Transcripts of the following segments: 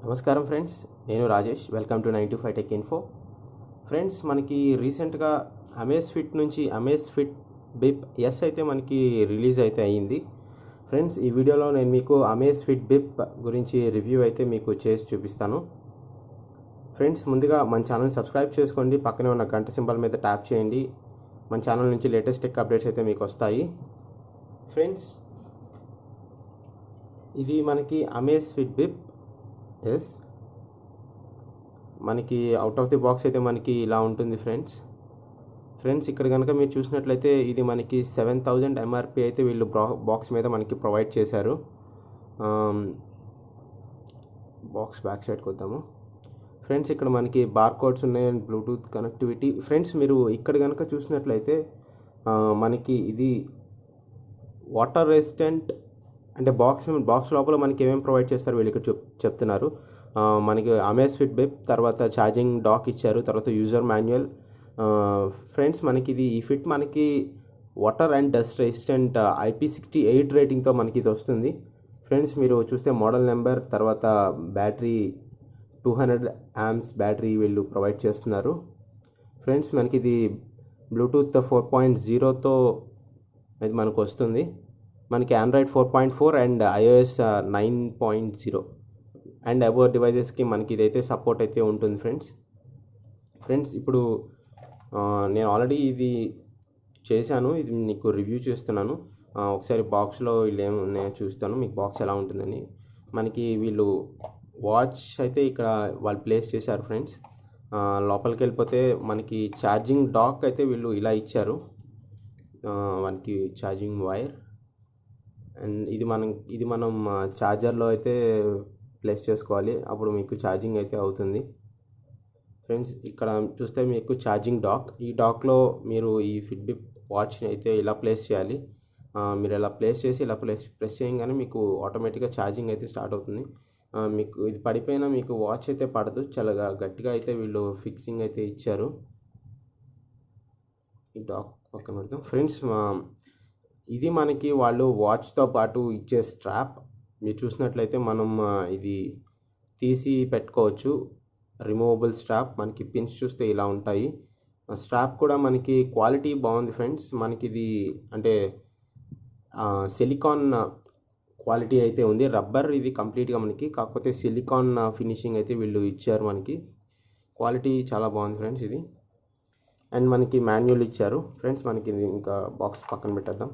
నమస్కారం ఫ్రెండ్స్, నేను Rajesh. Welcome to 925 tech info. Friends, మనకి రీసెంట్గా అమేజ్ఫిట్ నుంచి అమేజ్ఫిట్ బిప్ ఎస్ అయితే మనకి రిలీజ్ అయితే అయ్యింది. ఫ్రెండ్స్, ఈ వీడియోలో నేను మీకు అమేజ్ఫిట్ బిప్ గురించి రివ్యూ అయితే మీకు చేసి చూపిస్తాను. ఫ్రెండ్స్, ముందుగా మన ఛానల్ని సబ్స్క్రైబ్ చేసుకోండి. పక్కనే ఉన్న గంట సింబల్ మీద ట్యాప్ చేయండి. మన ఛానల్ నుంచి లేటెస్ట్ టెక్ అప్డేట్స్ అయితే మీకు వస్తాయి. ఫ్రెండ్స్, ఇది మనకి అమేజ్ఫిట్ బిప్ ఎస్. మనకి అవుట్ ఆఫ్ ది బాక్స్ అయితే మనకి ఇలా ఉంటుంది ఫ్రెండ్స్ ఇక్కడ కనుక మీరు చూసినట్లయితే ఇది మనకి 7000 MRP అయితే వీళ్ళు బాక్స్ మీద మనకి ప్రొవైడ్ చేశారు. బాక్స్ బ్యాక్ సైడ్కి వద్దాము. ఫ్రెండ్స్, ఇక్కడ మనకి బార్ కోడ్స్ ఉన్నాయి అండ్ బ్లూటూత్ కనెక్టివిటీ. ఫ్రెండ్స్, మీరు ఇక్కడ కనుక చూసినట్లయితే మనకి ఇది వాటర్ రెసిస్టెంట్ అంటే బాక్స్ లోపల మనకి ఏమేమి ప్రొవైడ్ చేస్తారు వీళ్ళు ఇక్కడ చెప్తున్నారు. మనకి అమేజ్ఫిట్ బిప్, తర్వాత ఛార్జింగ్ డాక్ ఇచ్చారు, తర్వాత యూజర్ మాన్యువల్. ఫ్రెండ్స్, మనకి ఈ ఫిట్ మనకి water and dust resistant IP68 రేటింగ్తో మనకి ఇది వస్తుంది. ఫ్రెండ్స్, మీరు చూస్తే మోడల్ నెంబర్, తర్వాత బ్యాటరీ 200 amps బ్యాటరీ వీళ్ళు ప్రొవైడ్ చేస్తున్నారు. ఫ్రెండ్స్, మనకి ఇది బ్లూటూత్ 4.0తో ఇది మనకు వస్తుంది. మనకి Android 4.4 and iOS 9.0 and above డివైజెస్కి మనకి ఇదైతే సపోర్ట్ అయితే ఉంటుంది ఫ్రెండ్స్, ఇప్పుడు నేను ఆల్రెడీ ఇది చేశాను. ఇది మీకు రివ్యూ చేస్తున్నాను. ఒకసారి బాక్స్లో వీళ్ళు ఏమి ఉన్నాయో చూస్తాను, మీకు బాక్స్ ఎలా ఉంటుందని. మనకి వీళ్ళు వాచ్ అయితే ఇక్కడ వాళ్ళు ప్లేస్ చేశారు ఫ్రెండ్స్. లోపలికి వెళ్ళిపోతే మనకి ఛార్జింగ్ డాక్ అయితే వీళ్ళు ఇలా ఇచ్చారు. మనకి ఛార్జింగ్ వైర్ అండ్ ఇది మనం ఛార్జర్లో అయితే ప్లేస్ చేసుకోవాలి, అప్పుడు మీకు ఛార్జింగ్ అయితే అవుతుంది. ఫ్రెండ్స్, ఇక్కడ చూస్తే మీకు ఛార్జింగ్ డాక్, ఈ డాక్లో మీరు ఈ ఫిట్బిట్ వాచ్ని అయితే ఇలా ప్లేస్ చేయాలి. మీరు ఇలా ప్లేస్ చేసి ఇలా ప్రెస్ చేయగానే మీకు ఆటోమేటిక్గా ఛార్జింగ్ అయితే స్టార్ట్ అవుతుంది. మీకు ఇది పడిపోయినా మీకు వాచ్ అయితే పడదు, చాలా గట్టిగా అయితే వీళ్ళు ఫిక్సింగ్ అయితే ఇచ్చారు. ఈ డాక్ పక్కన పెడతాం. ఫ్రెండ్స్, ఇది మనకి వాళ్ళు వాచ్తో పాటు ఇచ్చే స్ట్రాప్. మీరు చూసినట్లయితే మనం ఇది తీసి పెట్టుకోవచ్చు, రిమూవబుల్ స్ట్రాప్. మనకి పిన్స్ చూస్తే ఇలా ఉంటాయి. స్ట్రాప్ కూడా మనకి క్వాలిటీ బాగుంది ఫ్రెండ్స్. మనకి ఇది అంటే సిలికాన్ క్వాలిటీ అయితే ఉంది. రబ్బర్ ఇది కంప్లీట్గా మనకి, కాకపోతే సిలికాన్ ఫినిషింగ్ అయితే వీళ్ళు ఇచ్చారు. మనకి క్వాలిటీ చాలా బాగుంది ఫ్రెండ్స్ ఇది. అండ్ మనకి మాన్యువల్ ఇచ్చారు. ఫ్రెండ్స్, మనకి ఇది ఇంకా బాక్స్ పక్కన పెట్టేద్దాం.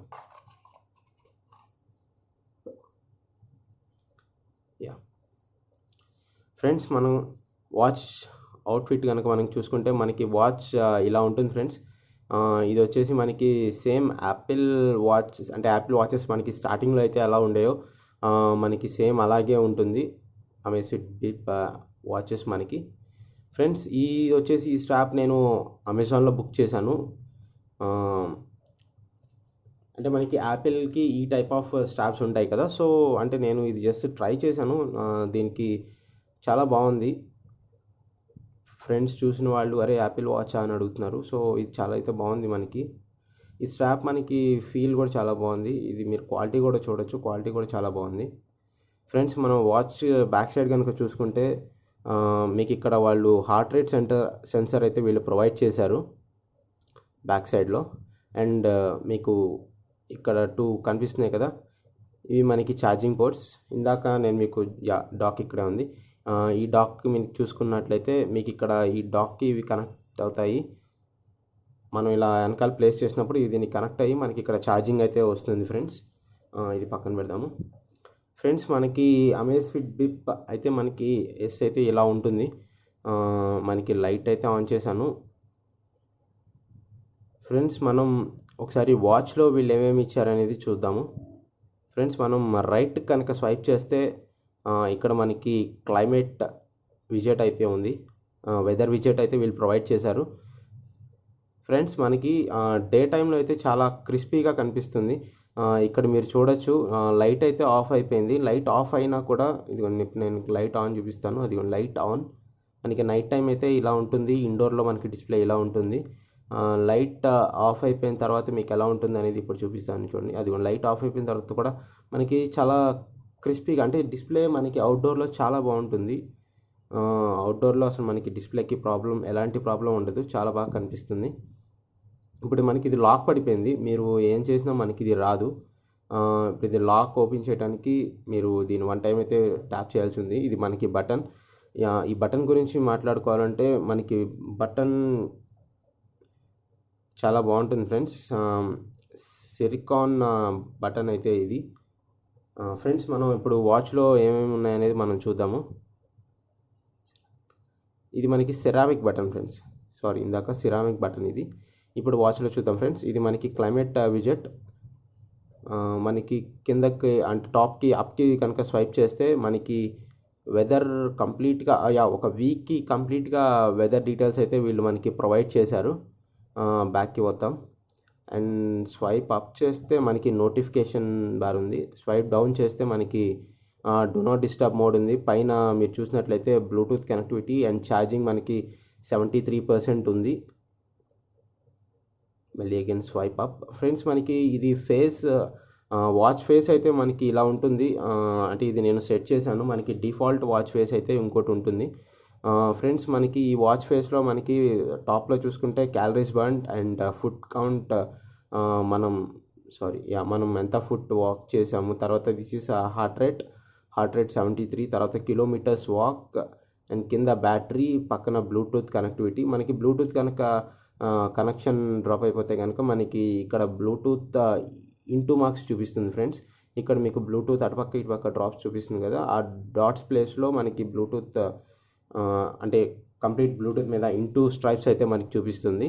ఫ్రెండ్స్, మనం వాచ్ అవుట్ఫిట్ కనుక మనం చూసుకుంటే మనకి వాచ్ ఇలా ఉంటుంది ఫ్రెండ్స్. ఇది వచ్చేసి మనకి సేమ్ యాపిల్ వాచెస్ మనకి స్టార్టింగ్లో అయితే ఎలా ఉండేయో మనకి సేమ్ అలాగే ఉంటుంది అమేజ్ఫిట్ బిప్ వాచెస్ మనకి. ఫ్రెండ్స్, ఈ స్ట్రాప్ నేను అమెజాన్లో బుక్ చేశాను. అంటే మనకి యాపిల్కి ఈ టైప్ ఆఫ్ స్ట్రాప్స్ ఉంటాయి కదా, సో అంటే నేను ఇది జస్ట్ ట్రై చేశాను. దీనికి చాలా బాగుంది. ఫ్రెండ్స్ చూసిన వాళ్ళు అరే యాపిల్ వాచ్ అని అడుగుతున్నారు. సో ఇది చాలా అయితే బాగుంది. మనకి ఈ స్ట్రాప్ మనకి ఫీల్ కూడా చాలా బాగుంది. ఇది మీరు క్వాలిటీ కూడా చూడొచ్చు, క్వాలిటీ కూడా చాలా బాగుంది. ఫ్రెండ్స్, మనం వాచ్ బ్యాక్ సైడ్ కనుక చూసుకుంటే మీకు ఇక్కడ వాళ్ళు హార్ట్ రేట్ సెన్సర్ అయితే వీళ్ళు ప్రొవైడ్ చేశారు బ్యాక్ సైడ్లో. అండ్ మీకు ఇక్కడ 2 కనిపిస్తున్నాయి కదా, ఇవి మనకి ఛార్జింగ్ పోర్ట్స్. ఇందాక నేను మీకు డాక్ ఇక్కడే ఉంది. ఈ డాక్కి మీరు చూసుకున్నట్లయితే మీకు ఇక్కడ ఈ డాక్కి ఇవి కనెక్ట్ అవుతాయి. మనం ఇలా వెనకాల ప్లేస్ చేసినప్పుడు ఇది దీనికి కనెక్ట్ అయ్యి మనకి ఇక్కడ ఛార్జింగ్ అయితే వస్తుంది ఫ్రెండ్స్. ఇది పక్కన పెడదాము. ఫ్రెండ్స్, మనకి అమేజ్ఫిట్ బిప్ అయితే మనకి ఎస్ అయితే ఇలా ఉంటుంది. మనకి లైట్ అయితే ఆన్ చేశాను. ఫ్రెండ్స్, మనం ఒకసారి వాచ్లో వీళ్ళు ఏమేమి ఇచ్చారనేది చూద్దాము. ఫ్రెండ్స్, మనం రైట్ కనుక స్వైప్ చేస్తే ఇక్కడ మనకి క్లైమేట్ విజెట్ అయితే ఉంది, వెదర్ విజెట్ అయితే వీళ్ళు ప్రొవైడ్ చేశారు. ఫ్రెండ్స్, మనకి డే టైంలో అయితే చాలా క్రిస్పీగా కనిపిస్తుంది. ఇక్కడ మీరు చూడొచ్చు, లైట్ అయితే ఆఫ్ అయిపోయింది. లైట్ ఆఫ్ అయినా కూడా ఇదిగోండి, నేను లైట్ ఆన్ చూపిస్తాను. అదిగోండి లైట్ ఆన్. మనకి నైట్ టైం అయితే ఇలా ఉంటుంది, ఇండోర్లో మనకి డిస్ప్లే ఇలా ఉంటుంది. లైట్ ఆఫ్ అయిపోయిన తర్వాత మీకు ఎలా ఉంటుంది అనేది ఇప్పుడు చూపిస్తాను చూడండి. అదిగోండి లైట్ ఆఫ్ అయిపోయిన తర్వాత కూడా మనకి చాలా క్రిస్పీగా, అంటే డిస్ప్లే మనకి అవుట్డోర్లో చాలా బాగుంటుంది. అవుట్డోర్లో అసలు మనకి డిస్ప్లేకి ఎలాంటి ప్రాబ్లం ఉండదు, చాలా బాగా కనిపిస్తుంది. ఇప్పుడు మనకి ఇది లాక్ పడిపోయింది, మీరు ఏం చేసినా మనకి ఇది రాదు. ఇప్పుడు ఇది లాక్ ఓపెన్ చేయడానికి మీరు దీని వన్ టైం అయితే ట్యాప్ చేయాల్సి ఉంది. ఇది మనకి బటన్. ఈ బటన్ గురించి మాట్లాడుకోవాలంటే మనకి బటన్ చాలా బాగుంటుంది ఫ్రెండ్స్. సిలికాన్ బటన్ అయితే ఇది. ఫ్రెండ్స్ మనం ఇప్పుడు వాచ్లో ఏమేమి ఉన్నాయనేది మనం చూద్దాము. ఇది మనకి సెరామిక్ బటన్ ఫ్రెండ్స్, ఇందాక సిరామిక్ బటన్ ఇది. ఇప్పుడు వాచ్లో చూద్దాం ఫ్రెండ్స్. ఇది మనకి క్లైమేట్ విజెట్. మనకి కిందకి అంటే టాప్కి అప్కి కనుక స్వైప్ చేస్తే మనకి వెదర్ కంప్లీట్గా ఒక వీక్కి కంప్లీట్గా వెదర్ డీటెయిల్స్ అయితే వీళ్ళు మనకి ప్రొవైడ్ చేశారు. బ్యాక్కి వద్దాం అండ్ స్వైప్ అప్ చేస్తే మనకి నోటిఫికేషన్ బార్ ఉంది. స్వైప్ డౌన్ చేస్తే మనకి డూ నాట్ డిస్టర్బ్ మోడ్ ఉంది. పైన మీరు చూసినట్లయితే బ్లూటూత్ కనెక్టివిటీ అండ్ ఛార్జింగ్ మనకి 73% ఉంది. మళ్ళీ అగైన్ స్వైప్ అప్. ఫ్రెండ్స్ మనకి ఇది వాచ్ ఫేస్ అయితే మనకి ఇలా ఉంటుంది. అంటే ఇది నేను సెట్ చేశాను. మనకి డిఫాల్ట్ వాచ్ ఫేస్ అయితే ఇంకోటి ఉంటుంది. ఫ్రెండ్స్ మనకి ఈ వాచ్ ఫేస్లో మనకి టాప్లో చూసుకుంటే calories burn and foot count, మనం ఎంత ఫుట్ వాక్ చేసాము, తర్వాత దిస్ ఇస్ హార్ట్ రేట్ 73, తర్వాత కిలోమీటర్స్ వాక్ అండ్ కింద బ్యాటరీ, పక్కన బ్లూటూత్ కనెక్టివిటీ. మనకి బ్లూటూత్ కనుక కనెక్షన్ డ్రాప్ అయిపోతే కనుక మనకి ఇక్కడ బ్లూటూత్ ఇంటూ మార్క్స్ చూపిస్తుంది ఫ్రెండ్స్. ఇక్కడ మీకు బ్లూటూత్ అటుపక్క ఇటుపక్క డ్రాప్స్ చూపిస్తుంది కదా, ఆ డాట్స్ ప్లేస్లో మనకి బ్లూటూత్ అంటే కంప్లీట్ బ్లూటూత్ మీద ఇంటూ స్ట్రైప్స్ అయితే మనకి చూపిస్తుంది.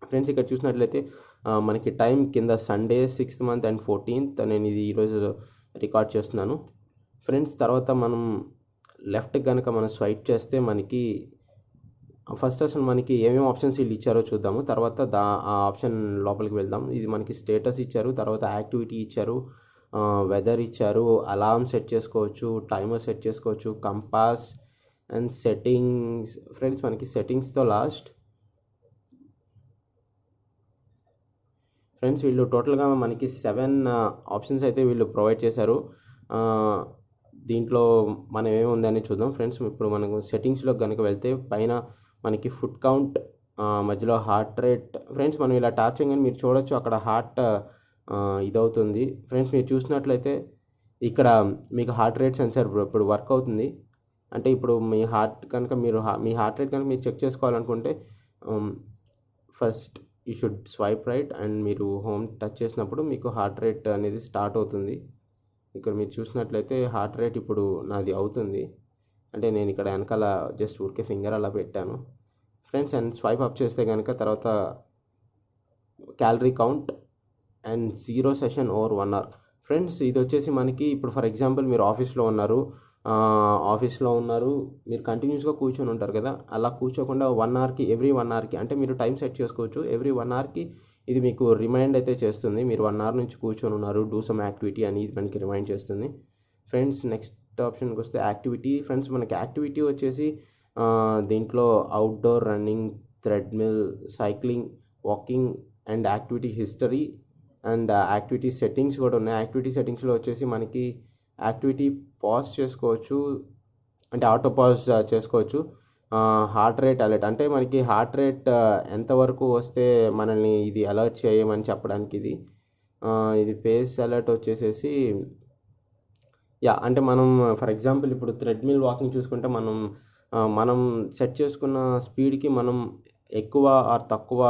ఫ్రెండ్స్ ఇక్కడ చూసినట్లయితే మనకి టైం కింద Sunday 6th month and 14th, నేను ఇది ఈరోజు రికార్డ్ చేస్తున్నాను ఫ్రెండ్స్. తర్వాత మనం లెఫ్ట్ కనుక మనం స్వైప్ చేస్తే మనకి ఫస్ట్ అసలు మనకి ఏమేమి ఆప్షన్స్ వీళ్ళు ఇచ్చారో చూద్దాము. తర్వాత ఆ ఆప్షన్ లోపలికి వెళ్దాం. ఇది మనకి స్టేటస్ ఇచ్చారు, తర్వాత యాక్టివిటీ ఇచ్చారు, వెదర్ ఇచ్చారు, అలారం సెట్ చేసుకోవచ్చు, టైమర్ సెట్ చేసుకోవచ్చు, కంపాస్ అండ్ సెట్టింగ్స్. ఫ్రెండ్స్ మనకి సెట్టింగ్స్తో లాస్ట్. ఫ్రెండ్స్ వీళ్ళు టోటల్గా మనకి 7 ఆప్షన్స్ అయితే వీళ్ళు ప్రొవైడ్ చేశారు. దీంట్లో మనం ఏముందని చూద్దాం ఫ్రెండ్స్. ఇప్పుడు మనకు సెట్టింగ్స్లో కనుక వెళ్తే పైన మనకి ఫుట్ కౌంట్, మధ్యలో హార్ట్ రేట్. ఫ్రెండ్స్ మనం ఇలా ట్యాప్ చేయగానే మీరు చూడొచ్చు అక్కడ హార్ట్ ఇదవుతుంది. ఫ్రెండ్స్ మీరు చూసినట్లయితే ఇక్కడ మీకు హార్ట్ రేట్ సెన్సర్ ఇప్పుడు వర్క్ అవుతుంది. అంటే ఇప్పుడు మీ హార్ట్ కనుక మీ హార్ట్ రేట్ కనుక మీరు చెక్ చేసుకోవాలనుకుంటే first you should swipe right and మీరు హోమ్ టచ్ చేసినప్పుడు మీకు హార్ట్ రేట్ అనేది స్టార్ట్ అవుతుంది. ఇక్కడ మీరు చూసినట్లయితే హార్ట్ రేట్ ఇప్పుడు నాది అవుతుంది. అంటే నేను ఇక్కడ వెనకాల జస్ట్ ఊరికే ఫింగర్ అలా పెట్టాను ఫ్రెండ్స్. అండ్ స్వైప్ అప్ చేస్తే కనుక తర్వాత calorie count and 0 session over 1 hour. Friends ఇది వచ్చేసి మనకి ఇప్పుడు ఫర్ ఎగ్జాంపుల్ మీరు ఆఫీస్లో ఉన్నారు, మీరు కంటిన్యూస్గా కూర్చొని ఉంటారు కదా, అలా కూర్చోకుండా ఎవ్రీ 1 hourకి అంటే మీరు టైం సెట్ చేసుకోవచ్చు. ఎవ్రీ 1 hourకి ఇది మీకు రిమైండ్ అయితే చేస్తుంది. మీరు 1 hour నుంచి కూర్చొని ఉన్నారు, డూ సమ్ యాక్టివిటీ అని ఇది మనకి రిమైండ్ చేస్తుంది. ఫ్రెండ్స్ నెక్స్ట్ ఆప్షన్కి వస్తే యాక్టివిటీ. ఫ్రెండ్స్ మనకి యాక్టివిటీ వచ్చేసి దీంట్లో outdoor running, treadmill, cycling, walking and activity history and activity settings కూడా ఉన్నాయి. యాక్టివిటీ సెట్టింగ్స్లో వచ్చేసి మనకి యాక్టివిటీ పాజ్ చేసుకోవచ్చు, అంటే ఆటో పాజ్ చేసుకోవచ్చు. హార్ట్ రేట్ అలర్ట్ అంటే మనకి హార్ట్ రేట్ ఎంతవరకు వస్తే మనల్ని ఇది అలర్ట్ చేయమని చెప్పడానికి ఇది ఫేస్ అలర్ట్ వచ్చేసేసి అంటే మనం ఫర్ ఎగ్జాంపుల్ ఇప్పుడు థ్రెడ్మిల్ వాకింగ్ చూసుకుంటే మనం సెట్ చేసుకున్న స్పీడ్కి మనం ఎక్కువ ఆర్ తక్కువ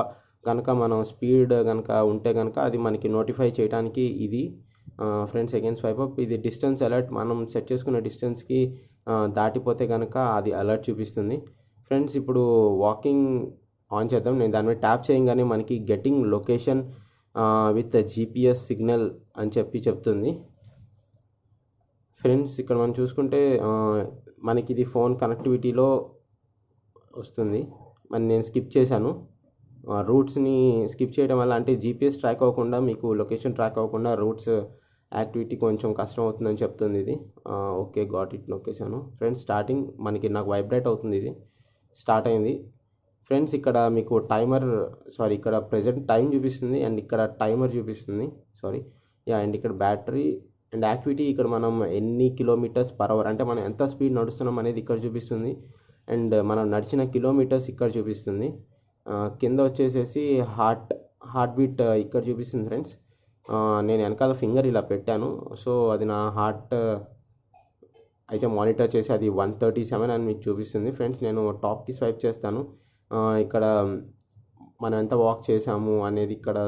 కనుక మనం స్పీడ్ కనుక ఉంటే కనుక అది మనకి నోటిఫై చేయడానికి ఇది. Friends again swipe up. ఇది డిస్టెన్స్ అలర్ట్, మనం సెట్ చేసుకున్న డిస్టెన్స్కి దాటిపోతే కనుక అది అలర్ట్ చూపిస్తుంది. ఫ్రెండ్స్ ఇప్పుడు వాకింగ్ ఆన్ చేద్దాం. నేను దాని మీద ట్యాప్ చేయగానే మనకి getting location with GPS signal అని చెప్తుంది. ఫ్రెండ్స్ ఇక్కడ మనం చూసుకుంటే మనకి ఇది ఫోన్ కనెక్టివిటీలో వస్తుంది. నేను స్కిప్ చేశాను. రూట్స్ని స్కిప్ చేయడం వల్ల అంటే GPS ట్రాక్ అవ్వకుండా, మీకు లొకేషన్ ట్రాక్ అవ్వకుండా రూట్స్ యాక్టివిటీ కొంచెం కష్టం అవుతుందని చెప్తుంది ఇది. ఓకే గాట్ ఇట్ నొక్కేసాను. ఫ్రెండ్స్ స్టార్టింగ్ నాకు వైబ్రేట్ అవుతుంది, ఇది స్టార్ట్ అయింది. ఫ్రెండ్స్ ఇక్కడ మీకు ఇక్కడ ప్రజెంట్ టైం చూపిస్తుంది అండ్ ఇక్కడ టైమర్ చూపిస్తుంది. అండ్ ఇక్కడ బ్యాటరీ అండ్ యాక్టివిటీ ఇక్కడ మనం ఎన్ని కిలోమీటర్స్ పర్ అవర్ అంటే మనం ఎంత స్పీడ్ నడుస్తున్నాం అనేది ఇక్కడ చూపిస్తుంది. అండ్ మనం నడిచిన కిలోమీటర్స్ ఇక్కడ చూపిస్తుంది. కింద వచ్చేసేసి హార్ట్ బీట్ ఇక్కడ చూపిస్తుంది ఫ్రెండ్స్. నేను వెనకాల ఫింగర్ ఇలా పెట్టాను, సో అది నా హార్ట్ అయితే మానిటర్ చేసి అది 137 అని మీకు చూపిస్తుంది ఫ్రెండ్స్. నేను టాప్కి స్వైప్ చేస్తాను. ఇక్కడ మనం ఎంత వాక్ చేసాము అనేది ఇక్కడ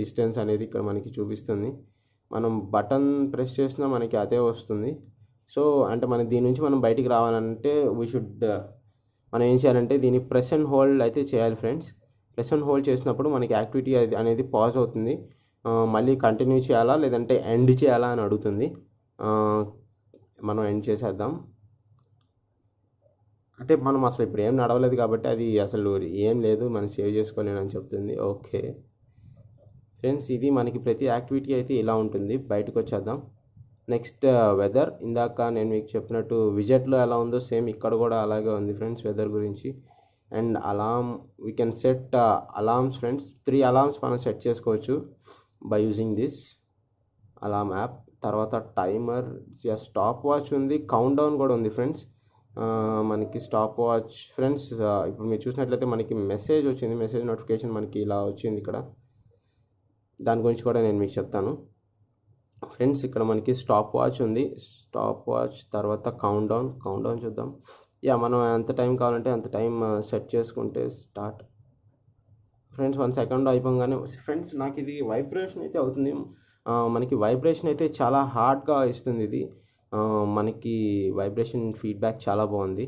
డిస్టెన్స్ అనేది ఇక్కడ మనకి చూపిస్తుంది. మనం బటన్ ప్రెస్ చేసినా మనకి అదే వస్తుంది. సో అంటే మన దీని నుంచి మనం బయటికి రావాలంటే మనం ఏం చేయాలంటే దీన్ని ప్రెస్ అండ్ హోల్డ్ అయితే చేయాలి ఫ్రెండ్స్. ప్రెస్ అండ్ హోల్డ్ చేసినప్పుడు మనకి యాక్టివిటీ అనేది పాజ్ అవుతుంది. మళ్ళీ కంటిన్యూ చేయాలా లేదంటే ఎండ్ చేయాలా అని అడుగుతుంది. మనం ఎండ్ చేసేద్దాం. అంటే మనం అసలు ఇప్పుడు ఏం నడవలేదు కాబట్టి అది అసలు ఏం లేదు, మనం సేవ్ చేసుకోలేనని చెప్తుంది. ఓకే ఫ్రెండ్స్, ఇది మనకి ప్రతి యాక్టివిటీ అయితే ఇలా ఉంటుంది. బయటకు వచ్చేద్దాం. Next weather. ఇందాక నేను మీకు చెప్పినట్టు విజెట్లో ఎలా ఉందో సేమ్ ఇక్కడ కూడా అలాగే ఉంది ఫ్రెండ్స్ వెదర్ గురించి. And Alam, we can set alarms friends. 3 alarms మనం సెట్ చేసుకోవచ్చు by using this Alam app. తర్వాత టైమర్, స్టాప్ వాచ్ ఉంది, కౌంట్ డౌన్ కూడా ఉంది ఫ్రెండ్స్. మనకి స్టాప్ వాచ్ ఫ్రెండ్స్ ఇప్పుడు మీరు చూసినట్లయితే మనకి మెసేజ్ వచ్చింది, మెసేజ్ నోటిఫికేషన్ మనకి ఇలా వచ్చింది ఇక్కడ. దాని గురించి కూడా నేను మీకు చెప్తాను ఫ్రెండ్స్. ఇక్కడ మనకి స్టాప్ వాచ్ ఉంది, స్టాప్ వాచ్ తర్వాత కౌంట్ డౌన్ చూద్దాం. మనం ఎంత టైం కావాలంటే అంత టైం సెట్ చేసుకుంటే స్టార్ట్ ఫ్రెండ్స్. 1 సెకండ్ అయిపోగానే ఫ్రెండ్స్ నాకు ఇది వైబ్రేషన్ అయితే అవుతుంది. మనకి వైబ్రేషన్ అయితే చాలా హార్డ్గా ఇస్తుంది ఇది. మనకి వైబ్రేషన్ ఫీడ్బ్యాక్ చాలా బాగుంది.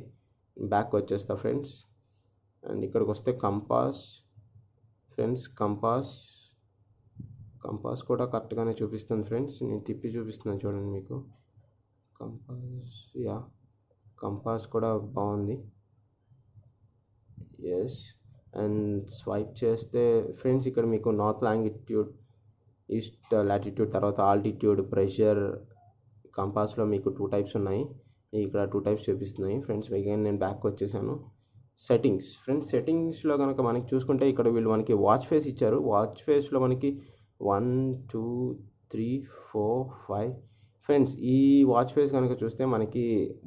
బ్యాక్ వచ్చేస్తా ఫ్రెండ్స్. అండ్ ఇక్కడికి వస్తే కంపాస్ ఫ్రెండ్స్. కంపాస్ కూడా కరెక్ట్గానే చూపిస్తుంది ఫ్రెండ్స్. నేను తిప్పి చూపిస్తున్నాను చూడండి మీకు. కంపాస్ కూడా బాగుంది. ఎస్. అండ్ స్వైప్ చేస్తే ఫ్రెండ్స్ ఇక్కడ మీకు నార్త్ లాంగిట్యూడ్, ఈస్ట్ లాటిట్యూడ్, తర్వాత ఆల్టిట్యూడ్, ప్రెషర్. కంపాస్లో మీకు 2 టైప్స్ ఉన్నాయి. ఇక్కడ 2 టైప్స్ చూపిస్తున్నాయి ఫ్రెండ్స్. అగైన్ నేను బ్యాక్ వచ్చేసాను. Settings friends. సెట్టింగ్స్లో కనుక మనకి చూసుకుంటే ఇక్కడ వీళ్ళు మనకి వాచ్ ఫేస్ ఇచ్చారు. వాచ్ ఫేస్లో మనకి 1 2 3 4 5 ఫ్రెండ్స్. ఈ వాచ్ ఫేస్ కనుక చూస్తే మనకి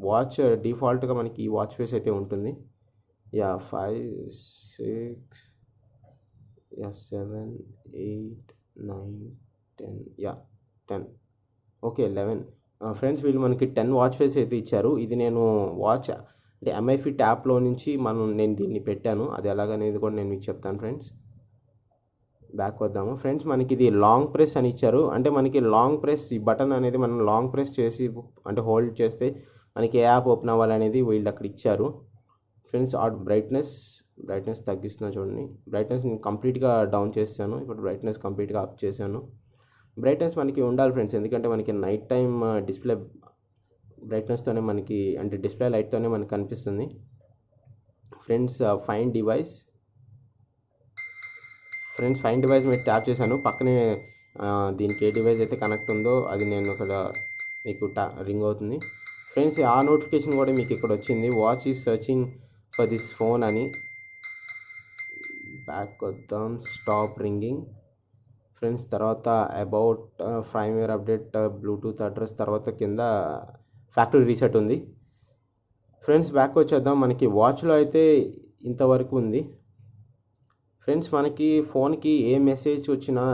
వాచ్ డిఫాల్ట్గా మనకి ఈ వాచ్ ఫేస్ అయితే ఉంటుంది. 5 6 7 8 9 10 10 ఓకే 11 ఫ్రెండ్స్. వీళ్ళు మనకి 10 వాచ్ ఫేస్ అయితే ఇచ్చారు. ఇది నేను వాచ్ అంటే ఎంఐ ఫిట్ యాప్లో నుంచి నేను దీన్ని పెట్టాను. అది ఎలాగనేది కూడా నేను మీకు చెప్తాను ఫ్రెండ్స్. బ్యాక్ వద్దాము ఫ్రెండ్స్. మనకి ఇది లాంగ్ ప్రెస్ అని ఇచ్చారు. అంటే మనకి లాంగ్ ప్రెస్, ఈ బటన్ అనేది మనం లాంగ్ ప్రెస్ చేసి అంటే హోల్డ్ చేస్తే మనకి ఏ యాప్ ఓపెన్ అవ్వాలనేది వీళ్ళు అక్కడ ఇచ్చారు ఫ్రెండ్స్. బ్రైట్నెస్ తగ్గిస్తున్నా చూడండి. బ్రైట్నెస్ నేను కంప్లీట్గా డౌన్ చేశాను. ఇప్పుడు బ్రైట్నెస్ కంప్లీట్గా అప్ చేశాను. బ్రైట్నెస్ మనకి ఉండాలి ఫ్రెండ్స్, ఎందుకంటే మనకి నైట్ టైం డిస్ప్లే బ్రైట్నెస్తోనే మనకి అంటే డిస్ప్లే లైట్తోనే మనకి కనిపిస్తుంది friends. Find device friends. Find device మీరు ట్యాప్ చేశాను. పక్కనే దీనికి ఏ డివైస్ అయితే కనెక్ట్ ఉందో అది నేను ఇక్కడ మీకు రింగ్ అవుతుంది ఫ్రెండ్స్. ఆ నోటిఫికేషన్ కూడా మీకు ఇక్కడ వచ్చింది, watch is searching for this phone అని. బ్యాక్ వద్దాం. Stop ringing friends. తర్వాత about firmware update, Bluetooth address, తర్వాత కింద ఫ్యాక్టరీ రీసెట్ ఉంది ఫ్రెండ్స్. బ్యాక్ వచ్చేద్దాం. మనకి వాచ్లో అయితే ఇంతవరకు ఉంది ఫ్రెండ్స్. మనకి ఫోన్కి ఏ మెసేజ్ వచ్చినా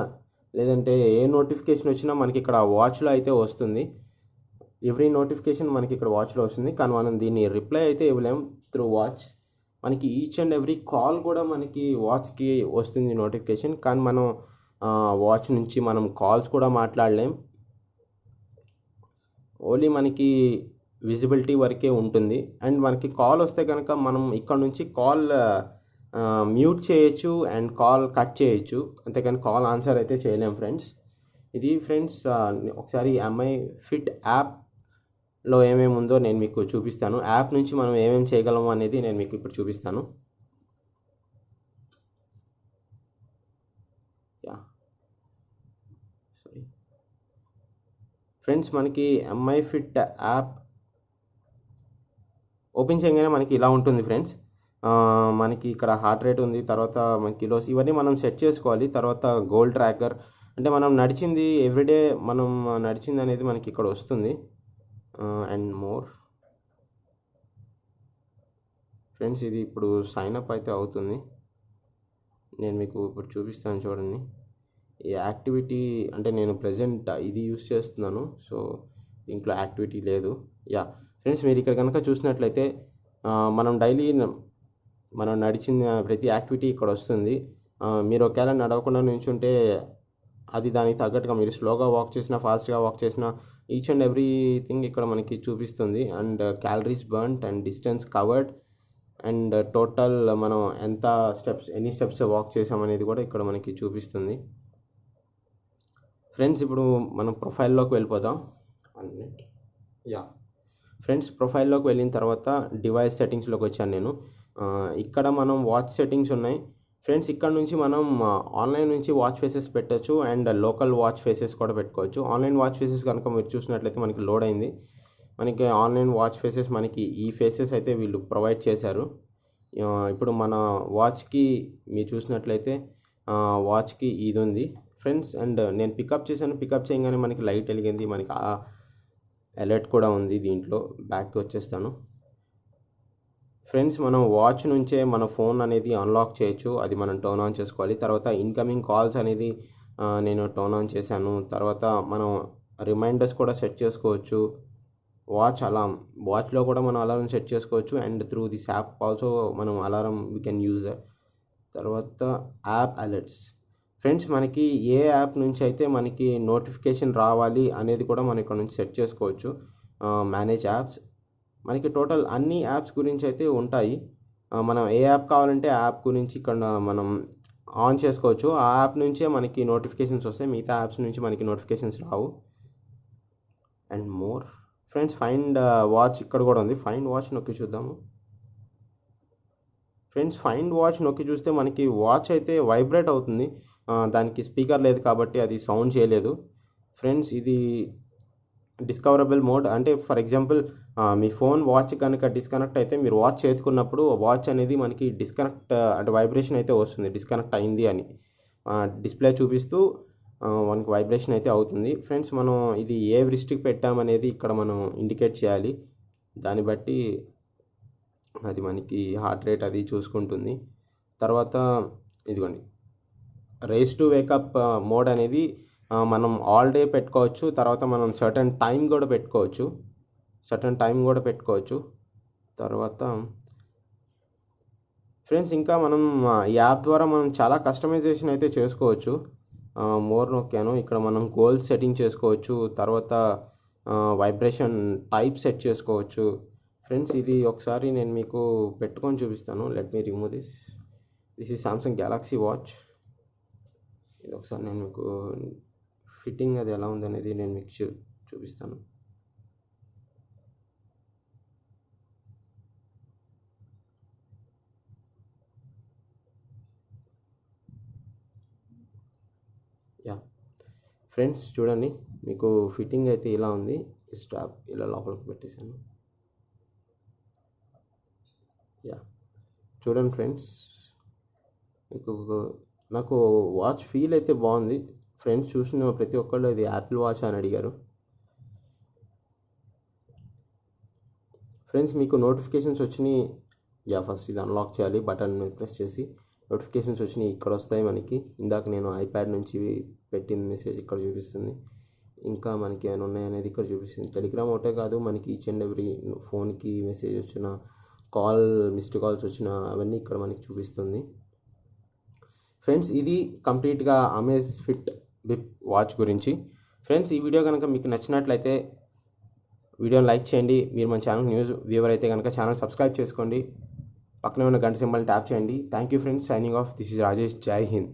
లేదంటే ఏ నోటిఫికేషన్ వచ్చినా మనకి ఇక్కడ వాచ్లో అయితే వస్తుంది. ఎవ్రీ నోటిఫికేషన్ మనకి ఇక్కడ వాచ్లో వస్తుంది. కానీ మనం దీన్ని రిప్లై అయితే ఇవ్వలేం త్రూ వాచ్. మనకి ఈచ్ అండ్ ఎవ్రీ కాల్ కూడా మనకి వాచ్కి వస్తుంది నోటిఫికేషన్. కానీ మనం వాచ్ నుంచి మనం కాల్స్ కూడా మాట్లాడలేం. ఓన్లీ మనకి విజిబిలిటీ వరకే ఉంటుంది. అండ్ మనకి కాల్ వస్తే కనుక మనం ఇక్కడ నుంచి కాల్ మ్యూట్ చేయొచ్చు అండ్ కాల్ కట్ చేయొచ్చు, అంతేకాని కాల్ ఆన్సర్ అయితే చేయలేం ఫ్రెండ్స్. ఇది ఫ్రెండ్స్ ఒకసారి ఎంఐ ఫిట్ యాప్లో ఏమేమి ఉందో నేను మీకు చూపిస్తాను. యాప్ నుంచి మనం ఏమేమి చేయగలము అనేది నేను మీకు ఇప్పుడు చూపిస్తాను. ఫ్రెండ్స్ మనకి ఎంఐ ఫిట్ యాప్ ఓపెన్ చేయగానే మనకి ఇలా ఉంటుంది ఫ్రెండ్స్. మనకి ఇక్కడ హార్ట్ రేట్ ఉంది, తర్వాత మన కిలోస్, ఇవన్నీ మనం సెట్ చేసుకోవాలి. తర్వాత గోల్ ట్రాకర్, అంటే మనం నడిచింది ఎవ్రీడే మనం నడిచింది అనేది మనకి ఇక్కడ వస్తుంది. అండ్ మోర్ ఫ్రెండ్స్, ఇది ఇప్పుడు సైన్ అప్ అయితే అవుతుంది. నేను మీకు ఇప్పుడు చూపిస్తాను చూడండి. ఈ యాక్టివిటీ అంటే నేను ప్రెజెంట్ ఇది యూస్ చేస్తున్నాను, సో దీంట్లో యాక్టివిటీ లేదు. ఫ్రెండ్స్, మీరు ఇక్కడ కనుక చూసినట్లయితే మనం డైలీ మనం నడిచిన ప్రతి యాక్టివిటీ ఇక్కడ వస్తుంది. మీరు ఒకవేళ నడవకుండా నించుంటే అది దానికి తగ్గట్టుగా మీరు స్లోగా వాక్ చేసినా ఫాస్ట్గా వాక్ చేసినా ఈచ్ అండ్ ఎవ్రీథింగ్ ఇక్కడ మనకి చూపిస్తుంది. And calories burned and distance covered and total మనం ఎన్ని స్టెప్స్ వాక్ చేసామనేది కూడా ఇక్కడ మనకి చూపిస్తుంది. ఫ్రెండ్స్, ఇప్పుడు మనం ప్రొఫైల్లోకి వెళ్ళిపోదాం. 1 minute. ఫ్రెండ్స్, ప్రొఫైల్లోకి వెళ్ళిన తర్వాత డివైస్ సెట్టింగ్స్లోకి వచ్చాను నేను. ఇక్కడ మనం వాచ్ సెట్టింగ్స్ ఉన్నాయి. ఫ్రెండ్స్, ఇక్కడ నుంచి మనం ఆన్లైన్ నుంచి వాచ్ ఫేసెస్ పెట్టచ్చు అండ్ లోకల్ వాచ్ ఫేసెస్ కూడా పెట్టుకోవచ్చు. ఆన్లైన్ వాచ్ ఫేసెస్ కనుక మీరు చూసినట్లయితే మనకి లోడ్ అయింది. మనకి ఆన్లైన్ వాచ్ ఫేసెస్ మనకి ఈ ఫేసెస్ అయితే వీళ్ళు ప్రొవైడ్ చేశారు. ఇప్పుడు మన వాచ్కి మీరు చూసినట్లయితే వాచ్కి ఇది ఉంది ఫ్రెండ్స్. అండ్ నేను పికప్ చేయగానే మనకి లైట్ వెలిగింది, మనకి అలర్ట్ కూడా ఉంది. దీంట్లో బ్యాక్కి వచ్చేస్తాను. ఫ్రెండ్స్, మనం వాచ్ నుంచే మన ఫోన్ అనేది అన్లాక్ చేయొచ్చు, అది మనం టర్న్ ఆన్ చేసుకోవాలి. తర్వాత ఇన్కమింగ్ కాల్స్ అనేది నేను టర్న్ ఆన్ చేశాను. తర్వాత మనం రిమైండర్స్ కూడా సెట్ చేసుకోవచ్చు. వాచ్లో కూడా మనం అలారం సెట్ చేసుకోవచ్చు. And through this app also మనం అలారం వీ కెన్ యూజ్. తర్వాత యాప్ అలర్ట్స్. ఫ్రెండ్స్, మనకి ఏ యాప్ నుంచి అయితే మనకి నోటిఫికేషన్ రావాలి అనేది కూడా మనం ఇక్కడ నుంచి సెట్ చేసుకోవచ్చు. మేనేజ్ యాప్స్, మనకి టోటల్ అన్ని యాప్స్ గురించి అయితే ఉంటాయి. మనం ఏ యాప్ కావాలంటే ఆ యాప్ గురించి ఇక్కడ మనం ఆన్ చేసుకోవచ్చు. ఆ యాప్ నుంచే మనకి నోటిఫికేషన్స్ వస్తాయి, మిగతా యాప్స్ నుంచి మనకి notifications Rao. And more friends, find watch ఇక్కడ కూడా ఉంది. ఫైండ్ వాచ్ నొక్కి చూద్దాము. ఫ్రెండ్స్, ఫైండ్ వాచ్ నొక్కి చూస్తే మనకి వాచ్ అయితే వైబ్రేట్ అవుతుంది. దానికి స్పీకర్ లేదు కాబట్టి అది సౌండ్ చేయలేదు. ఫ్రెండ్స్, ఇది డిస్కవరబుల్ మోడ్ అంటే for example me phone watch కనుక డిస్కనెక్ట్ అయితే మీరు వాచ్ చేతుకున్నప్పుడు వాచ్ అనేది మనకి డిస్కనెక్ట్ అంటే వైబ్రేషన్ అయితే వస్తుంది, డిస్కనెక్ట్ అయింది అని డిస్ప్లే చూపిస్తూ మనకి వైబ్రేషన్ అయితే అవుతుంది. ఫ్రెండ్స్, మనం ఇది ఏ రిస్ట్రిక్ట్ పెట్టామనేది ఇక్కడ మనం ఇండికేట్ చేయాలి. దాన్ని బట్టి అది మనకి హార్ట్ రేట్ అది చూసుకుంటుంది. తర్వాత ఇదిగోండి, రేస్ టు వేకప్ మోడ్ అనేది మనం ఆల్ డే పెట్టుకోవచ్చు. తర్వాత మనం సర్టన్ టైం కూడా పెట్టుకోవచ్చు. తర్వాత ఫ్రెండ్స్, ఇంకా మనం ఈ యాప్ ద్వారా మనం చాలా కస్టమైజేషన్ అయితే చేసుకోవచ్చు. మోర్ నొక్కాను, ఇక్కడ మనం గోల్స్ సెట్టింగ్ చేసుకోవచ్చు. తర్వాత వైబ్రేషన్ టైప్ సెట్ చేసుకోవచ్చు. ఫ్రెండ్స్, ఇది ఒకసారి నేను మీకు పెట్టుకొని చూపిస్తాను. Let me remove this is Samsung Galaxy watch. ఇది ఒకసారి నేను మీకు ఫిట్టింగ్ అది ఎలా ఉందనేది నేను మీకు చూపిస్తాను. ఫ్రెండ్స్, చూడండి, మీకు ఫిట్టింగ్ అయితే ఇలా ఉంది. స్ట్రాప్ ఇలా లోపలికి పెట్టేశాను. చూడండి ఫ్రెండ్స్, నాకు వాచ్ ఫీల్ అయితే బాగుంది. ఫ్రెండ్స్ చూసిన ప్రతి ఒక్కళ్ళు ఇది యాపిల్ వాచ్ అని అడిగారు. ఫ్రెండ్స్, మీకు నోటిఫికేషన్స్ వచ్చినాయి. ఫస్ట్ ఇది అన్లాక్ చేయాలి, బటన్ ప్రెస్ చేసి నోటిఫికేషన్స్ వచ్చినాయి ఇక్కడ వస్తాయి మనకి. ఇందాక నేను ఐప్యాడ్ నుంచి పెట్టిన మెసేజ్ ఇక్కడ చూపిస్తుంది. ఇంకా మనకి ఏమైనా ఉన్నాయనేది ఇక్కడ చూపిస్తుంది. టెలిగ్రామ్ ఒకటే కాదు, మనకి ఈచ్ అండ్ ఎవ్రీ ఫోన్కి మెసేజ్ వచ్చిన మిస్డ్ కాల్స్ వచ్చిన అవన్నీ ఇక్కడ మనకి చూపిస్తుంది. ఫ్రెండ్స్, ఇది కంప్లీట్గా అమేజ్ఫిట్ బిప్ వాచ్ గురించి. ఫ్రెండ్స్, ఈ వీడియో కనుక మీకు నచ్చినట్లయితే వీడియోని లైక్ చేయండి. మీరు మన ఛానల్ న్యూస్ వ్యూవర్ అయితే కనుక ఛానల్ సబ్స్క్రైబ్ చేసుకోండి. పక్కనే ఉన్న గంట సింబల్ ట్యాప్ చేయండి. Thank you friends. Signing off. This is Rajesh. జై హింద్.